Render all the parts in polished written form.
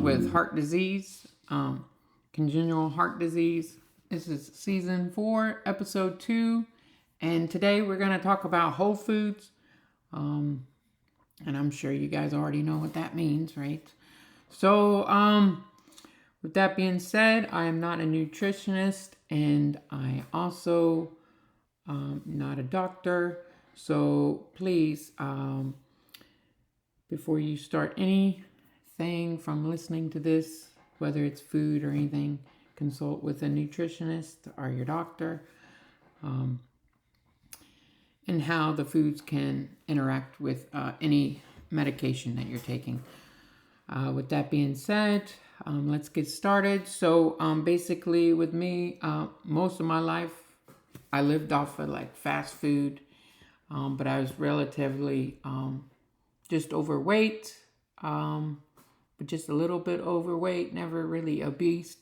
with heart disease, congenital heart disease. This is season 4, episode 2, and today we're going to talk about whole foods. And I'm sure you guys already know what that means, right? So, with that being said, I am not a nutritionist, and I also not a doctor. So please, before you start anything from listening to this, whether it's food or anything, consult with a nutritionist or your doctor, and how the foods can interact with any medication that you're taking. With that being said, let's get started. So basically with me, most of my life, I lived off of like fast food, but I was relatively just overweight, but just a little bit overweight, never really obese.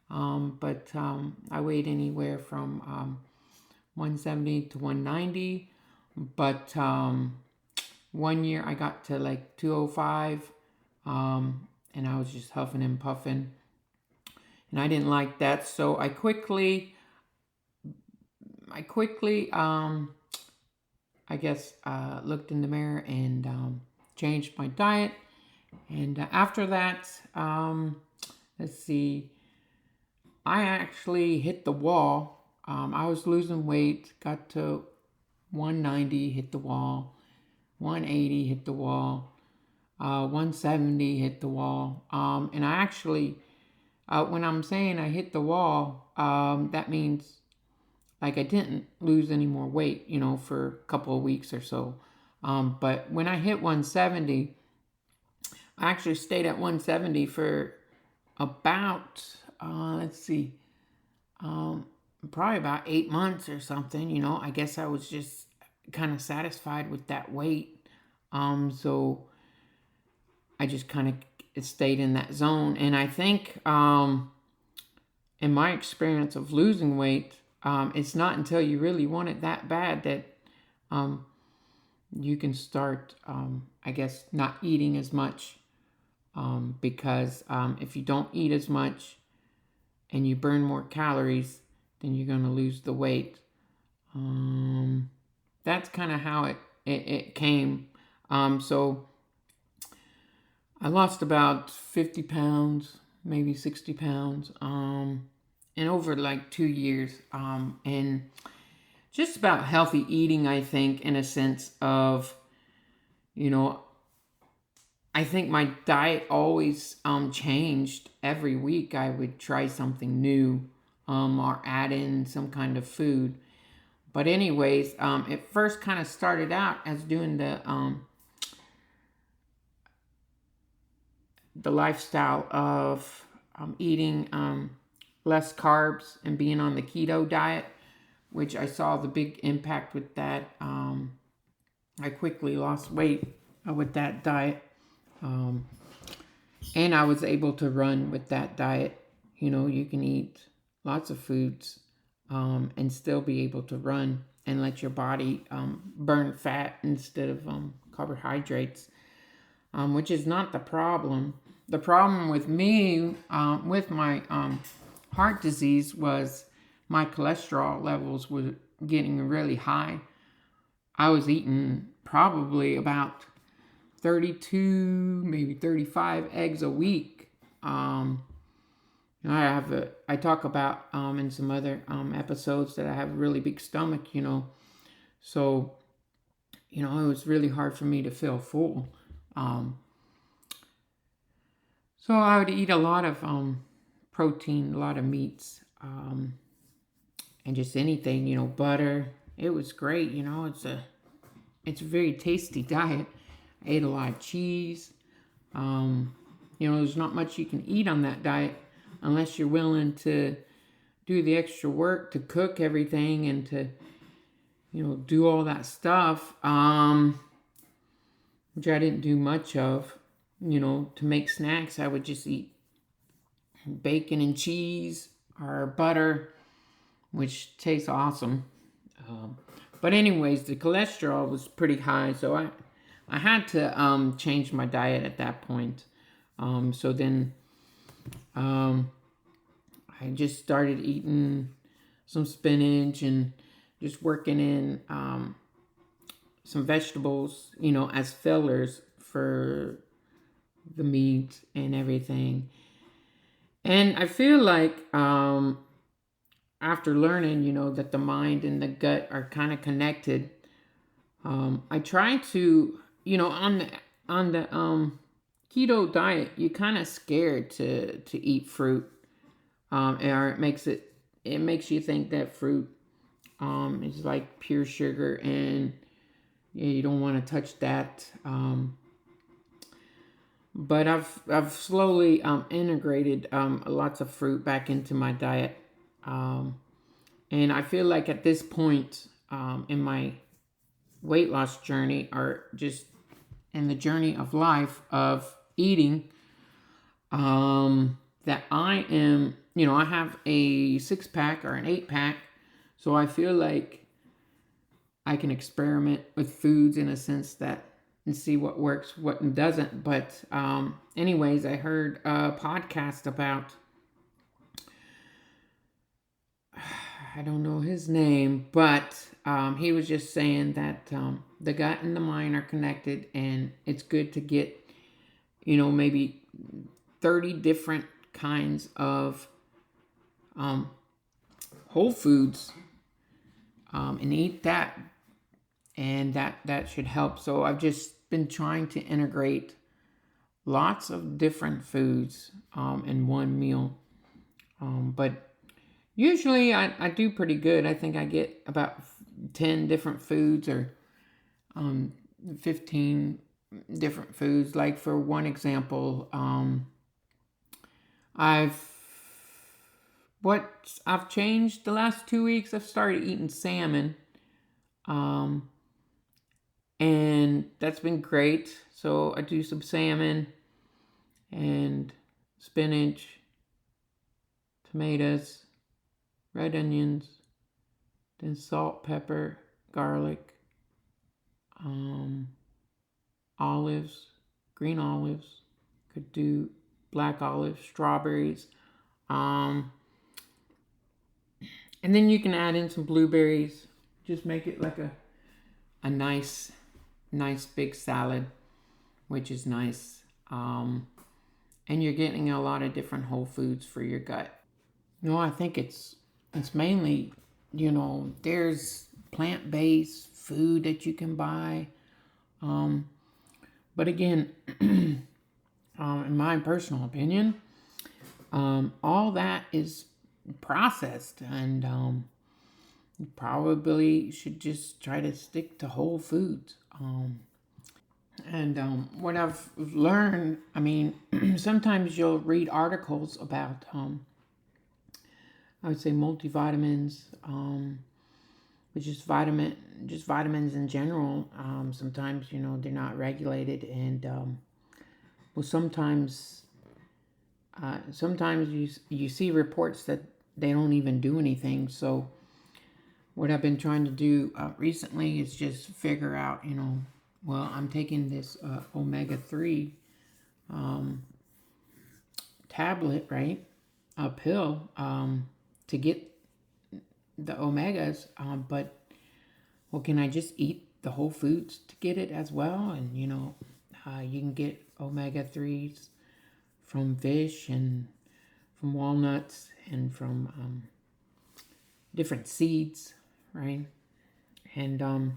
But I weighed anywhere from 170 to 190. But 1 year I got to like 205, and I was just huffing and puffing. And I didn't like that, so I quickly looked in the mirror and changed my diet. And after that, let's see, I actually hit the wall. I was losing weight, got to 190, hit the wall, 180, hit the wall, 170, hit the wall. And I actually, when I'm saying I hit the wall, that means like I didn't lose any more weight, for a couple of weeks or so. But when I hit 170, I actually stayed at 170 for about, probably about 8 months or something. I guess I was just kind of satisfied with that weight. So I just kind of stayed in that zone. And I think in my experience of losing weight, it's not until you really want it that bad that you can start, not eating as much. Because if you don't eat as much and you burn more calories, then you're going to lose the weight. That's kind of how it came. So I lost about 50 pounds, maybe 60 pounds. And over like 2 years, and just about healthy eating, I think, in a sense of, I think my diet always changed every week. I would try something new, or add in some kind of food. But anyways, it first kind of started out as doing the lifestyle of eating less carbs and being on the keto diet, which I saw the big impact with that. I quickly lost weight with that diet. And I was able to run with that diet. You can eat lots of foods and still be able to run and let your body burn fat instead of carbohydrates, which is not the problem. The problem with me, with my heart disease, was my cholesterol levels were getting really high. I was eating probably about 32, maybe 35 eggs a week. I talk about in some other episodes that I have a really big stomach, so it was really hard for me to feel full. So I would eat a lot of protein, a lot of meats, and just anything, butter. It was great, it's a very tasty diet. I ate a lot of cheese. There's not much you can eat on that diet unless you're willing to do the extra work to cook everything and to, do all that stuff, which I didn't do much of. To make snacks, I would just eat bacon and cheese or butter, which tastes awesome. But anyways, the cholesterol was pretty high, so I had to change my diet at that point. So then Um, I just started eating some spinach and just working in some vegetables, as fillers for the meat and everything. And I feel like after learning, that the mind and the gut are kind of connected, I try to, on the keto diet, you're kind of scared to eat fruit, or it makes you think that fruit is like pure sugar, and yeah, you don't want to touch that. But I've slowly integrated lots of fruit back into my diet, um, and I feel like at this point in my weight loss journey, or just in the journey of life of eating, that I am, I have a 6 pack or an 8 pack, so I feel like I can experiment with foods in a sense that and see what works, what doesn't. But anyways, I heard a podcast about I don't know his name, but he was just saying that the gut and the mind are connected, and it's good to get maybe 30 different kinds of um, whole foods, and eat that, and that should help. So I've just been trying to integrate lots of different foods in one meal, but usually I do pretty good. I think I get about 10 different foods, or um, 15 different foods. Like for one example, I've I've changed the last 2 weeks. I've started eating salmon, um, and that's been great. So I do some salmon and spinach, tomatoes, red onions, then salt, pepper, garlic, um, olives, green olives. Could do black olives, strawberries, um, and then you can add in some blueberries. Just make it like a nice big salad, which is nice. And you're getting a lot of different whole foods for your gut. No, I think it's mainly, there's plant-based food that you can buy. Um, but again, in my personal opinion, all that is processed, and you probably should just try to stick to whole foods. And what I've learned, I mean, sometimes you'll read articles about, I would say multivitamins, which is just vitamins in general. Sometimes they're not regulated, and well, sometimes you see reports that they don't even do anything. So what I've been trying to do recently is just figure out, well, I'm taking this omega-3 um, tablet, right? A pill, to get the omegas, but well, can I just eat the whole foods to get it as well? And you can get omega-3s from fish and from walnuts and from different seeds, right? And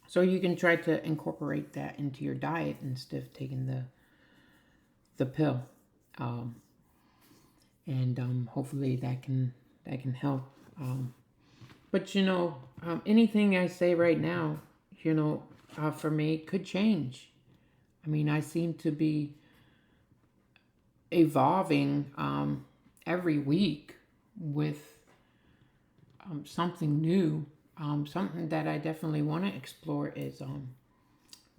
so you can try to incorporate that into your diet instead of taking the pill, and hopefully that can help. But anything I say right now, for me could change. I mean, I seem to be evolving every week with something new. Something that I definitely want to explore is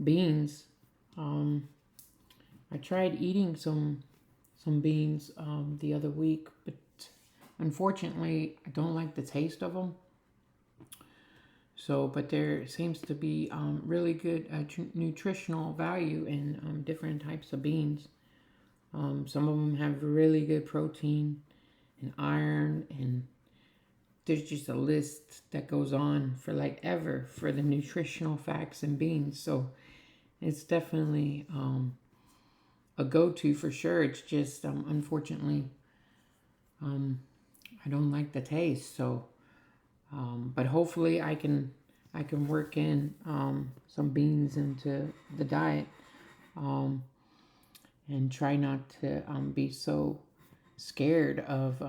beans. Um, I tried eating some beans the other week, but unfortunately, I don't like the taste of them. So, but there seems to be really good nutritional value in different types of beans. Some of them have really good protein and iron, and there's just a list that goes on for like ever for the nutritional facts in beans. So it's definitely a go-to for sure. It's just unfortunately I don't like the taste. So but hopefully I can work in some beans into the diet, and try not to be so scared of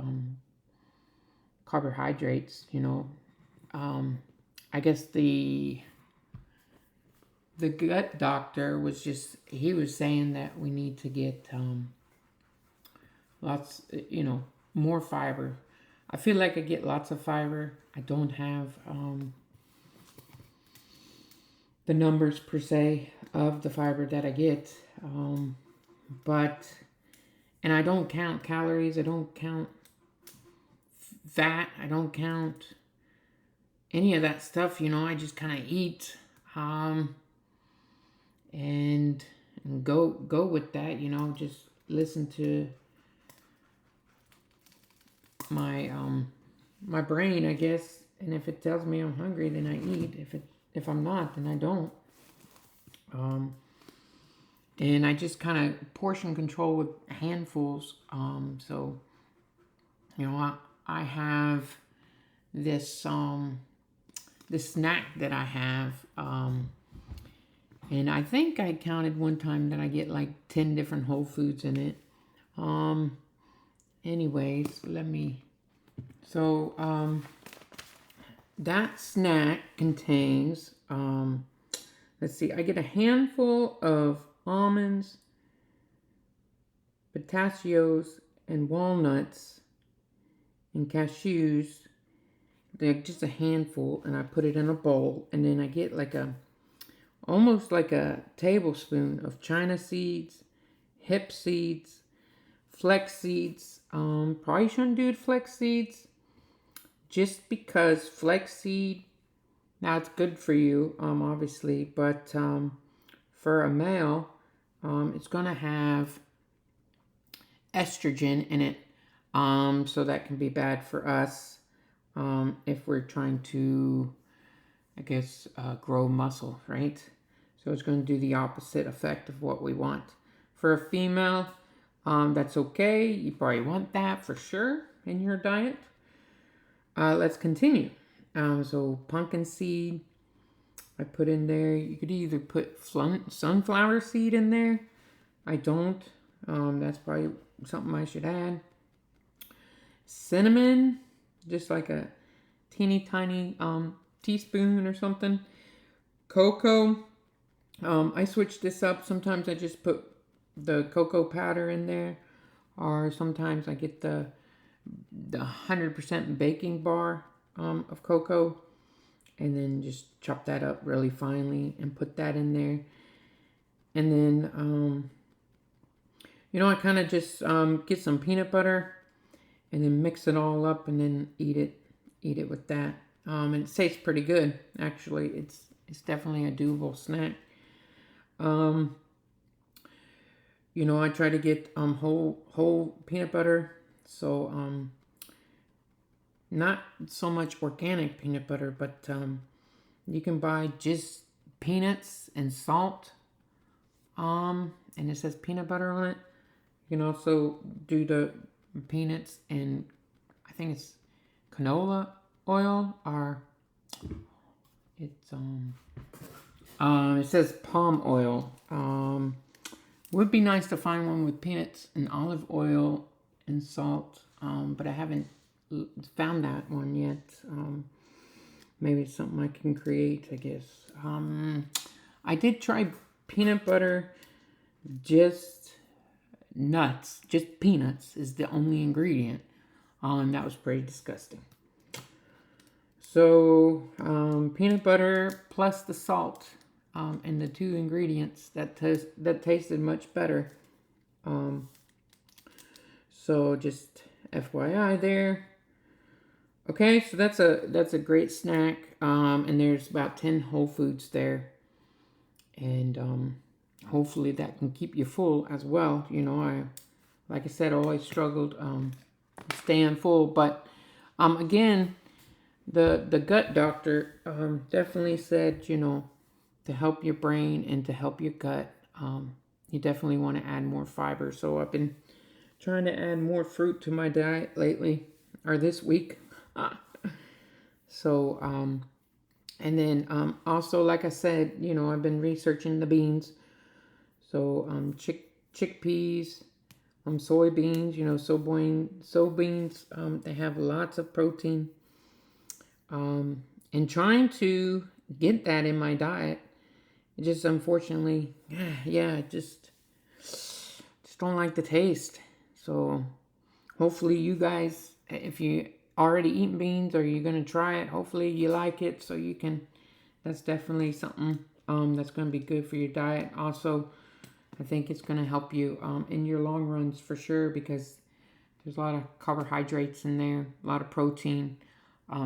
carbohydrates. I guess the gut doctor was he was saying that we need to get lots, more fiber. I feel like I get lots of fiber. I don't have the numbers per se of the fiber that I get, but and I don't count calories. I don't count fat. I don't count any of that stuff. I just kind of eat, and go with that. Just listen to my brain, I guess. And if it tells me I'm hungry, then I eat. If I'm not, then I don't. And I just kind of portion control with handfuls. So I have this this snack that I have, and I think I counted one time that I get like 10 different whole foods in it. Anyways, that snack contains, let's see, I get a handful of almonds, pistachios, and walnuts, and cashews. They're just a handful, and I put it in a bowl, and then I get almost like a tablespoon of China seeds, hemp seeds, flex seeds. Probably shouldn't do flex seeds, just because flaxseed, now it's good for you, obviously, but for a male, it's gonna have estrogen in it, so that can be bad for us, if we're trying to, I guess, grow muscle, right? So it's going to do the opposite effect of what we want. For a female, that's okay. You probably want that for sure in your diet. Let's continue. So pumpkin seed, I put in there. You could either put sunflower seed in there. I don't. That's probably something I should add. Cinnamon, just like a teeny tiny teaspoon or something. Cocoa. I switch this up. Sometimes I just put the cocoa powder in there, or sometimes I get the 100% baking bar of cocoa, and then just chop that up really finely and put that in there. And then I kind of just get some peanut butter and then mix it all up and then eat it with that. And it tastes pretty good, actually. It's definitely a doable snack. I try to get whole peanut butter, so not so much organic peanut butter, but you can buy just peanuts and salt, and it says peanut butter on it. You can also do the peanuts and I think it's canola oil, or it's it says palm oil. Would be nice to find one with peanuts and olive oil and salt, but I haven't found that one yet. Maybe it's something I can create, I guess. I did try peanut butter, just nuts, just peanuts is the only ingredient. That was pretty disgusting. So peanut butter plus the salt, and the two ingredients that tasted much better. So just FYI there. Okay, so that's a great snack, and there's about 10 whole foods there, and hopefully that can keep you full as well. like I said, always struggled staying full. But again, the gut doctor definitely said, to help your brain and to help your gut, you definitely want to add more fiber. So I've been trying to add more fruit to my diet lately, or this week. So, and then also, like I said, I've been researching the beans. So, chickpeas, soybeans, soybeans, they have lots of protein. And trying to get that in my diet, it just unfortunately, yeah, just don't like the taste. So hopefully you guys, if you already eating beans or you're gonna try it, hopefully you like it. So you can. That's definitely something that's gonna be good for your diet. Also, I think it's gonna help you in your long runs for sure because there's a lot of carbohydrates in there, a lot of protein.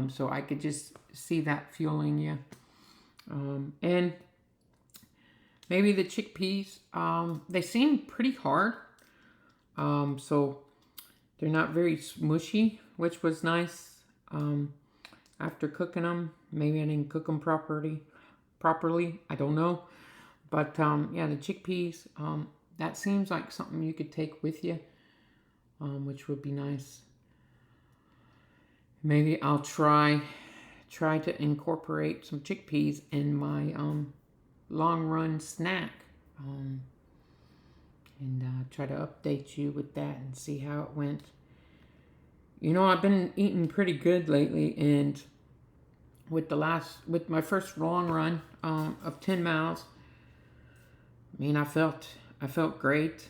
So I could just see that fueling you. And maybe the chickpeas, they seem pretty hard. So they're not very smushy, which was nice. After cooking them, maybe I didn't cook them properly. I don't know. But yeah, the chickpeas, that seems like something you could take with you, which would be nice. Maybe I'll try to incorporate some chickpeas in my long run snack, and try to update you with that and see how it went. I've been eating pretty good lately, and with my first long run of 10 miles, I felt great.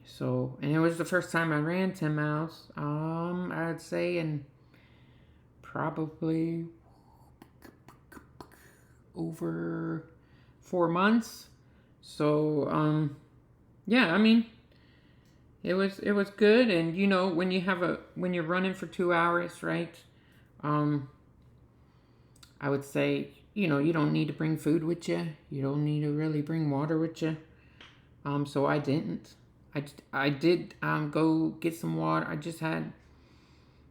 So, and it was the first time I ran 10 miles, I'd say in probably over 4 months. So, yeah, it was good. And when you're running for 2 hours, right? I would say, you don't need to bring food with you. You don't need to really bring water with you. So I didn't. I did go get some water. I just had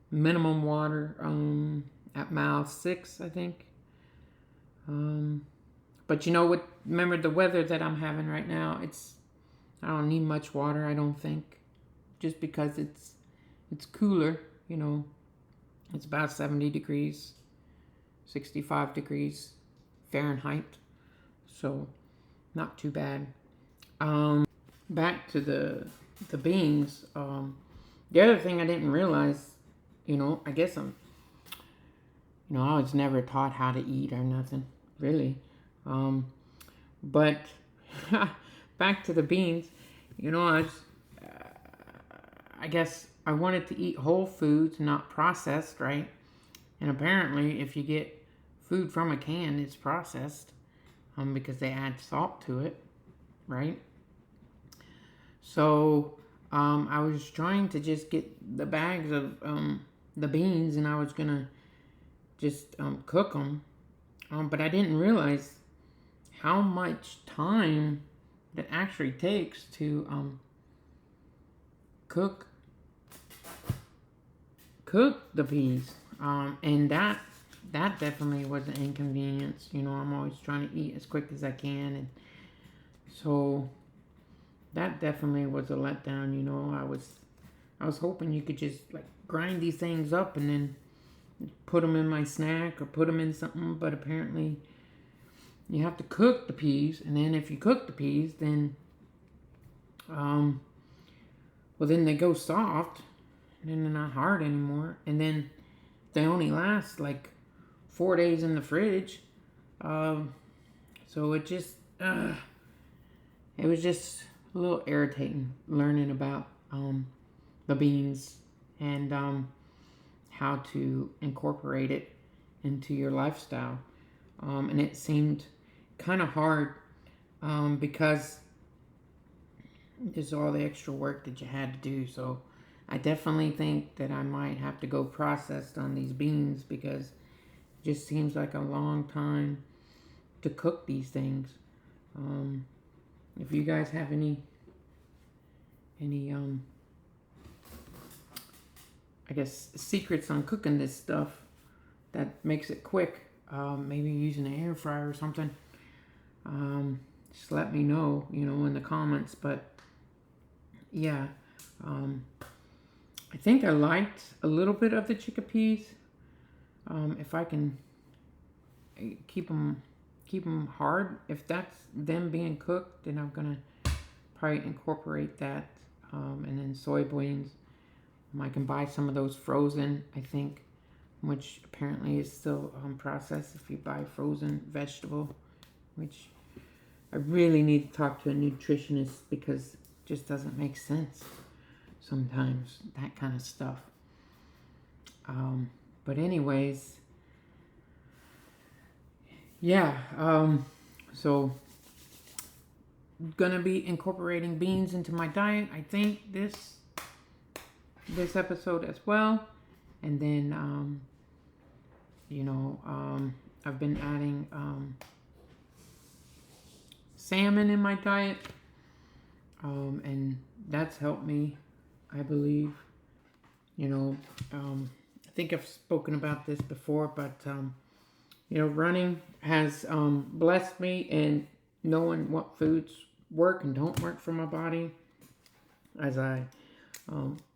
minimum water at mile 6, I think. But what? Remember the weather that I'm having right now. I don't need much water. I don't think, just because it's cooler. It's about 70 degrees, 65 degrees Fahrenheit. So not too bad. Back to the beans. The other thing I didn't realize, I guess I was never taught how to eat or nothing, really. But back to the beans, I guess I wanted to eat whole foods, not processed, right? And apparently, if you get food from a can, it's processed, because they add salt to it, right? So I was trying to just get the bags of the beans, and I was gonna just cook them, but I didn't realize how much time it actually takes to cook the beans, and that definitely was an inconvenience. I'm always trying to eat as quick as I can, and so that definitely was a letdown. I was hoping you could just like grind these things up and then put them in my snack or put them in something, but apparently you have to cook the peas, and then if you cook the peas, then then they go soft, and then they're not hard anymore, and then they only last like 4 days in the fridge. So it was just a little irritating learning about the beans and how to incorporate it into your lifestyle. And it seemed kind of hard because there's all the extra work that you had to do. So I definitely think that I might have to go processed on these beans because it just seems like a long time to cook these things. If you guys have any any I guess secrets on cooking this stuff that makes it quick. Maybe using an air fryer or something. Just let me know, in the comments. But yeah, I think I liked a little bit of the chickpeas. If I can keep them hard, if that's them being cooked, then I'm gonna probably incorporate that. And then soybeans. I can buy some of those frozen, I think, which apparently is still processed if you buy frozen vegetable, which I really need to talk to a nutritionist because it just doesn't make sense sometimes, that kind of stuff. But anyways, yeah, so gonna be incorporating beans into my diet, I think, this episode as well. And then I've been adding salmon in my diet, and that's helped me, I believe. I think I've spoken about this before, but running has blessed me in knowing what foods work and don't work for my body. As I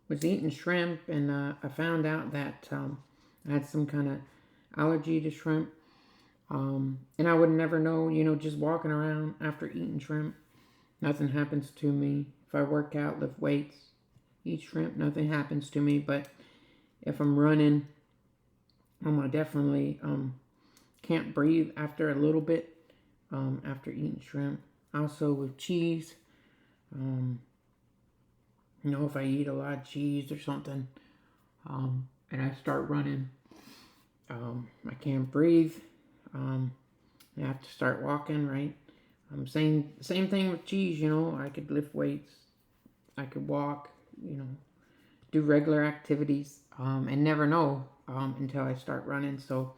was eating shrimp, and I found out that I had some kind of allergy to shrimp. And I would never know, just walking around after eating shrimp. Nothing happens to me. If I work out, lift weights, eat shrimp, nothing happens to me. But if I'm running, I definitely can't breathe after a little bit after eating shrimp. Also with cheese. If I eat a lot of cheese or something, and I start running, I can't breathe. I have to start walking, right? Same thing with cheese, I could lift weights, I could walk, do regular activities, and never know until I start running. So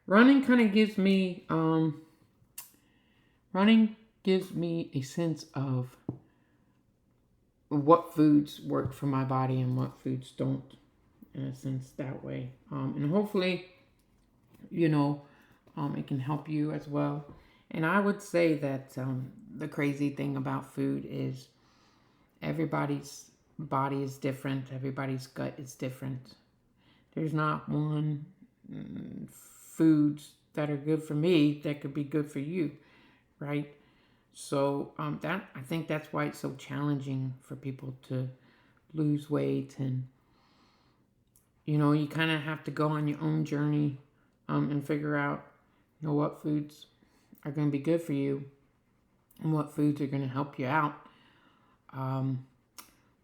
running kind of gives me, a sense of what foods work for my body and what foods don't, in a sense, that way. And hopefully, it can help you as well. And I would say that the crazy thing about food is everybody's body is different. Everybody's gut is different. There's not one foods that are good for me that could be good for you, right? So I think that's why it's so challenging for people to lose weight. And you kind of have to go on your own journey and figure out what foods are going to be good for you and what foods are going to help you out.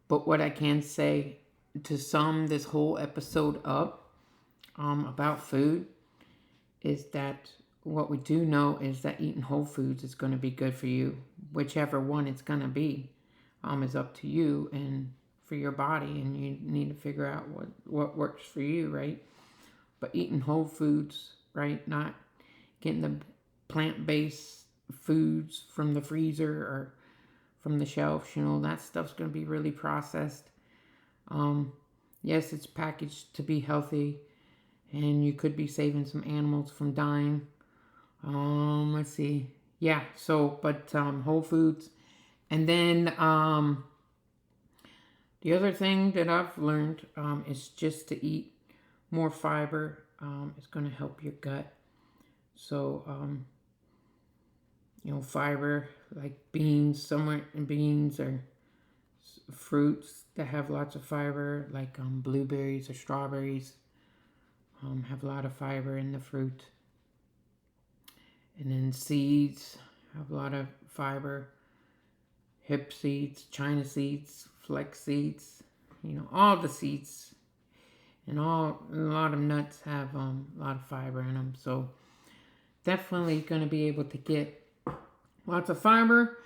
But what I can say, to sum this whole episode up about food, is that what we do know is that eating whole foods is going to be good for you. Whichever one it's going to be is up to you and for your body, and you need to figure out what works for you, right? But eating whole foods, right? Not getting the plant-based foods from the freezer or from the shelves, that stuff's going to be really processed. Yes, it's packaged to be healthy, and you could be saving some animals from dying. Let's see. Yeah, so, but whole foods. And then the other thing that I've learned is just to eat more fiber. It's going to help your gut. So, fiber, like beans, somewhere in beans, or fruits that have lots of fiber, like blueberries or strawberries, have a lot of fiber in the fruit. And then seeds have a lot of fiber. Hemp seeds, China seeds, flex seeds, all the seeds, and a lot of nuts have a lot of fiber in them. So definitely going to be able to get lots of fiber.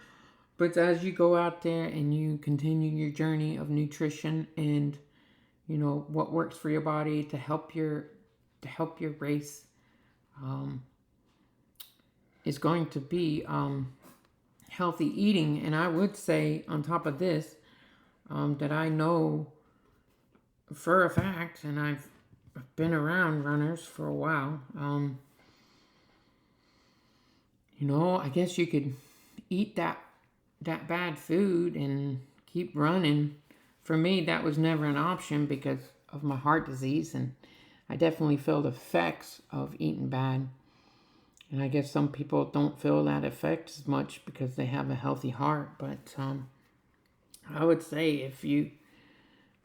But as you go out there and you continue your journey of nutrition and what works for your body to help your race, is going to be healthy eating. And I would say, on top of this, that I know for a fact, and I've been around runners for a while. I guess you could eat that bad food and keep running. For me, that was never an option because of my heart disease, and I definitely feel the effects of eating bad. And I guess some people don't feel that effect as much because they have a healthy heart. But I would say if you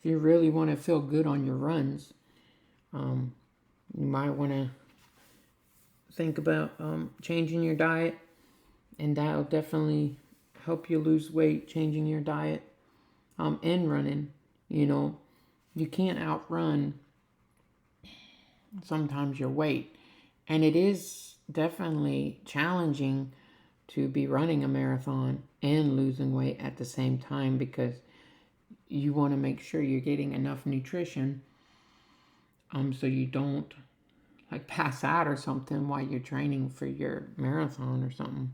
really want to feel good on your runs, you might want to think about changing your diet, and that'll definitely help you lose weight. Changing your diet and running. You can't outrun sometimes your weight, and it is definitely challenging to be running a marathon and losing weight at the same time because you want to make sure you're getting enough nutrition so you don't like pass out or something while you're training for your marathon or something.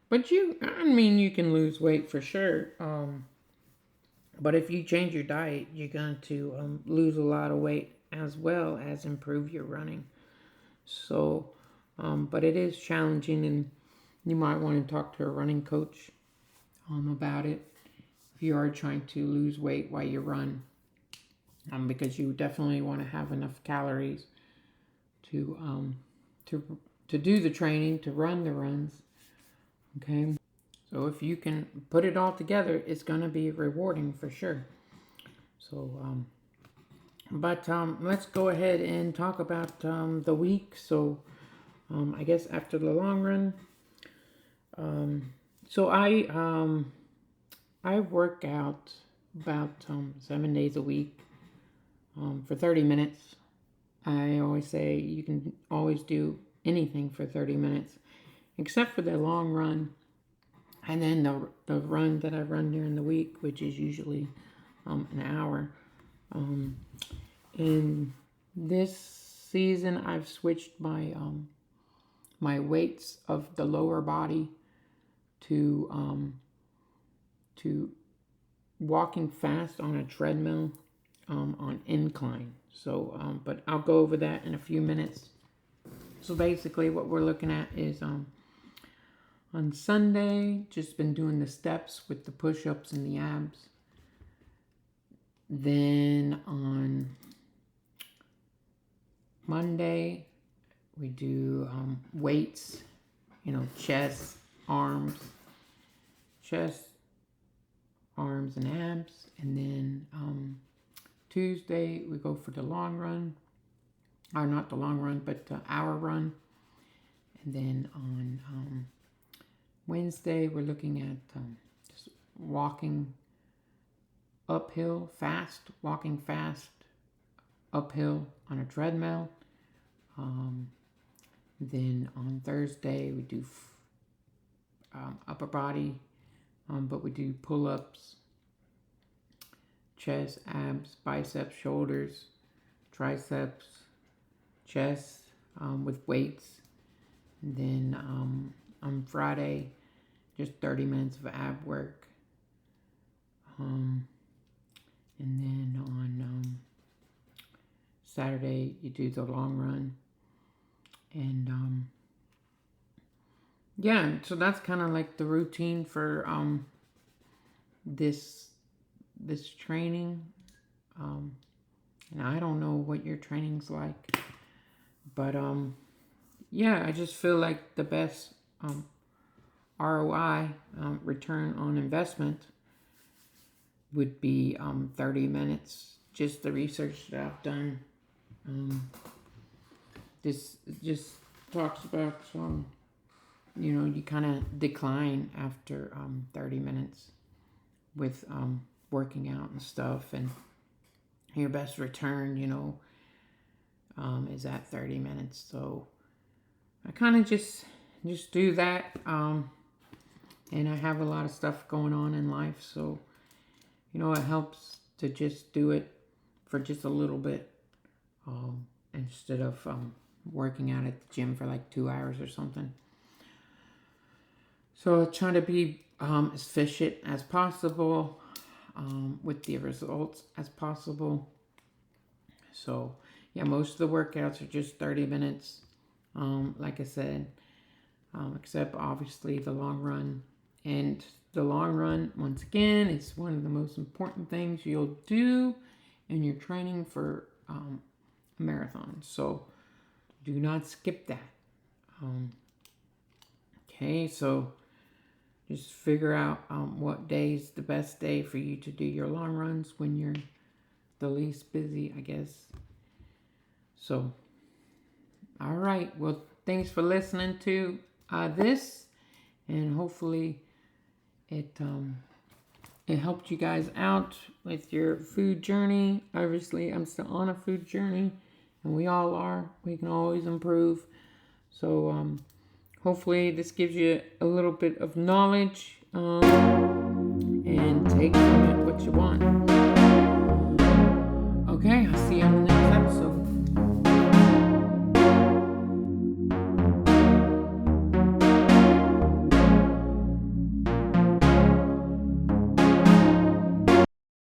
But you can lose weight for sure. But if you change your diet, you're going to lose a lot of weight as well as improve your running. So, but it is challenging, and you might want to talk to a running coach about it if you are trying to lose weight while you run, because you definitely want to have enough calories to do the training, to run the runs. Okay, so if you can put it all together, it's going to be rewarding for sure. So, but let's go ahead and talk about the week. So, I guess after the long run, so I work out about 7 days a week for 30 minutes. I always say you can always do anything for 30 minutes, except for the long run, and then the run that I run during the week, which is usually an hour. In this season, I've switched my weights of the lower body to walking fast on a treadmill on incline. So, but I'll go over that in a few minutes. So basically, what we're looking at is on Sunday, just been doing the steps with the push-ups and the abs. Then on Monday, we do weights, chest, arms, and abs. And then Tuesday, we go for the long run. Or not the long run, but the hour run. And then on Wednesday, we're looking at just walking walking fast uphill on a treadmill. Then on Thursday, we do upper body, but we do pull-ups, chest, abs, biceps, shoulders, triceps, chest with weights. And then on Friday, just 30 minutes of ab work. And then on Saturday, you do the long run. And yeah, so that's kind of like the routine for this training. And I don't know what your training's like, but yeah, I just feel like the best ROI, return on investment, would be 30 minutes. Just the research that I've done. This just talks about you kind of decline after 30 minutes with working out and stuff, and your best return is at 30 minutes. So I kind of just do that, and I have a lot of stuff going on in life, so it helps to just do it for just a little bit, instead of working out at the gym for like 2 hours or something. So I try to be as efficient as possible with the results as possible. So yeah, most of the workouts are just 30 minutes, like I said, except obviously the long run. And the long run, once again, is one of the most important things you'll do in your training for a marathon. So do not skip that. Okay, so just figure out what day is the best day for you to do your long runs when you're the least busy, I guess. So, all right. Well, thanks for listening to this, and hopefully it helped you guys out with your food journey. Obviously, I'm still on a food journey, and we all are. We can always improve. So, hopefully, this gives you a little bit of knowledge, and take from it what you want.